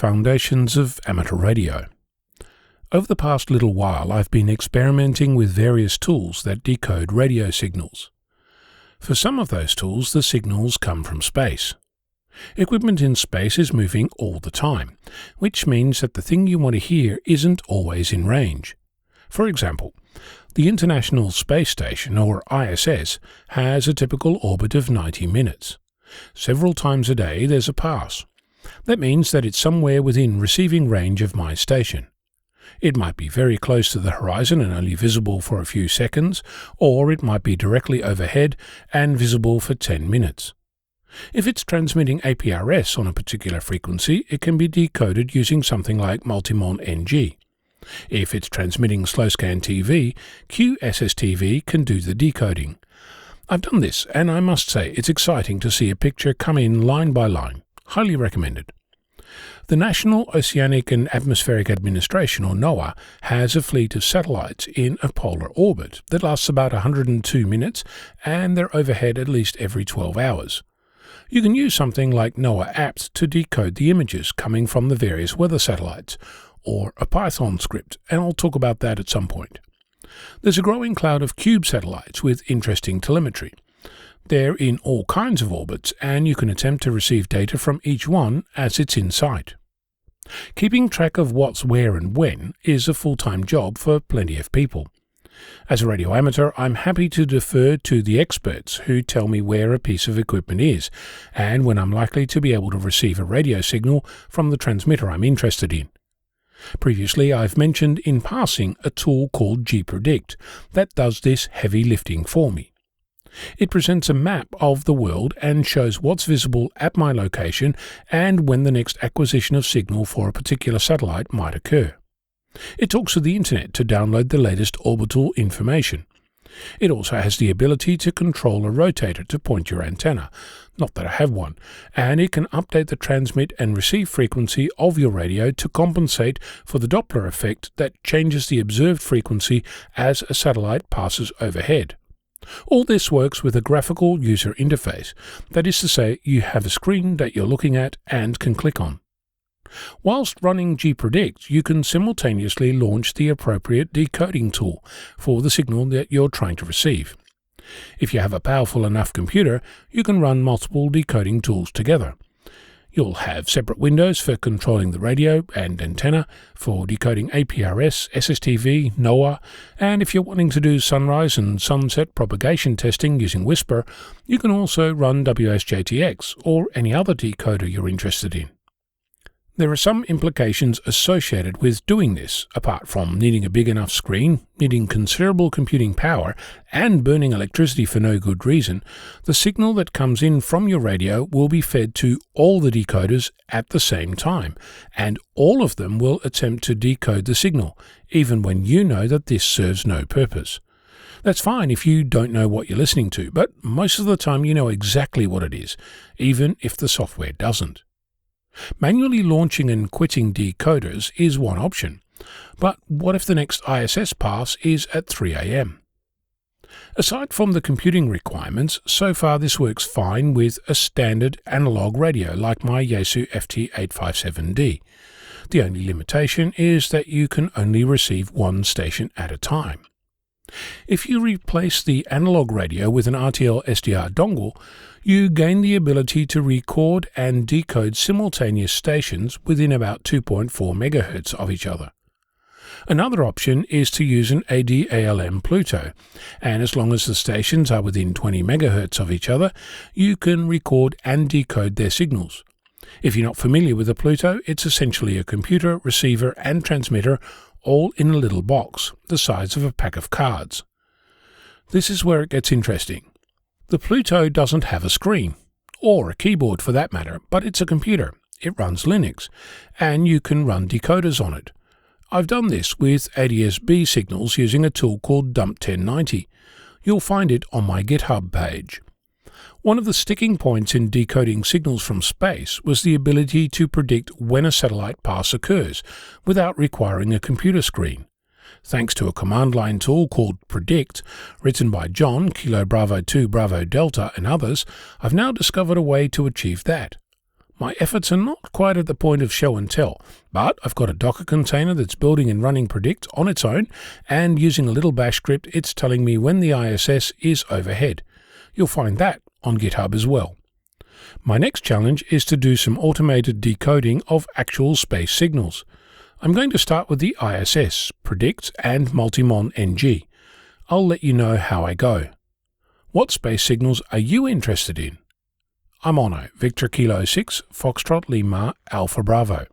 Foundations of Amateur Radio. Over the past little while, I've been experimenting with various tools that decode radio signals. For some of those tools, the signals come from space. Equipment in space is moving all the time, which means that the thing you want to hear isn't always in range. For example, the International Space Station, or ISS, has a typical orbit of 90 minutes. Several times a day there's a pass. That means that it's somewhere within receiving range of my station. It might be very close to the horizon and only visible for a few seconds, or it might be directly overhead and visible for 10 minutes. If it's transmitting APRS on a particular frequency, it can be decoded using something like multimon-ng. If it's transmitting slow-scan TV, qsstv can do the decoding. I've done this, and I must say it's exciting to see a picture come in line by line. Highly recommended. The National Oceanic and Atmospheric Administration, or NOAA, has a fleet of satellites in a polar orbit that lasts about 102 minutes, and they're overhead at least every 12 hours. You can use something like noaa-apt to decode the images coming from the various weather satellites, or a Python script, and I'll talk about that at some point. There's a growing cloud of cube satellites with interesting telemetry. They're in all kinds of orbits, and you can attempt to receive data from each one as it's in sight. Keeping track of what's where and when is a full-time job for plenty of people. As a radio amateur, I'm happy to defer to the experts who tell me where a piece of equipment is, and when I'm likely to be able to receive a radio signal from the transmitter I'm interested in. Previously, I've mentioned in passing a tool called gpredict that does this heavy lifting for me. It presents a map of the world and shows what's visible at my location and when the next acquisition of signal for a particular satellite might occur. It talks to the internet to download the latest orbital information. It also has the ability to control a rotator to point your antenna, not that I have one, and it can update the transmit and receive frequency of your radio to compensate for the Doppler effect that changes the observed frequency as a satellite passes overhead. All this works with a graphical user interface, that is to say, you have a screen that you're looking at and can click on. Whilst running gpredict, you can simultaneously launch the appropriate decoding tool for the signal that you're trying to receive. If you have a powerful enough computer, you can run multiple decoding tools together. You'll have separate windows for controlling the radio and antenna, for decoding APRS, SSTV, NOAA, and if you're wanting to do sunrise and sunset propagation testing using Whisper, you can also run WSJTX or any other decoder you're interested in. There are some implications associated with doing this, apart from needing a big enough screen, needing considerable computing power, and burning electricity for no good reason. The signal that comes in from your radio will be fed to all the decoders at the same time, and all of them will attempt to decode the signal, even when you know that this serves no purpose. That's fine if you don't know what you're listening to, but most of the time you know exactly what it is, even if the software doesn't. Manually launching and quitting decoders is one option, but what if the next ISS pass is at 3 a.m? Aside from the computing requirements, so far this works fine with a standard analog radio like my Yaesu FT857D. The only limitation is that you can only receive one station at a time. If you replace the analog radio with an RTL SDR dongle, you gain the ability to record and decode simultaneous stations within about 2.4 MHz of each other. Another option is to use an ADALM Pluto, and as long as the stations are within 20 MHz of each other, you can record and decode their signals. If you're not familiar with a Pluto, it's essentially a computer, receiver, and transmitter all in a little box, the size of a pack of cards. This is where it gets interesting. The Pluto doesn't have a screen, or a keyboard for that matter, but it's a computer. It runs Linux, and you can run decoders on it. I've done this with ADS-B signals using a tool called dump1090. You'll find it on my GitHub page. One of the sticking points in decoding signals from space was the ability to predict when a satellite pass occurs without requiring a computer screen. Thanks to a command line tool called Predict, written by John, Kilo Bravo 2 Bravo Delta and others, I've now discovered a way to achieve that. My efforts are not quite at the point of show and tell, but I've got a Docker container that's building and running predict on its own, and using a little bash script it's telling me when the ISS is overhead. You'll find that on GitHub as well. My next challenge is to do some automated decoding of actual space signals. I'm going to start with the ISS, predict and multimon-ng. I'll let you know how I go. What space signals are you interested in? I'm Onno, Victor Kilo 6, Foxtrot Lima, Alpha Bravo.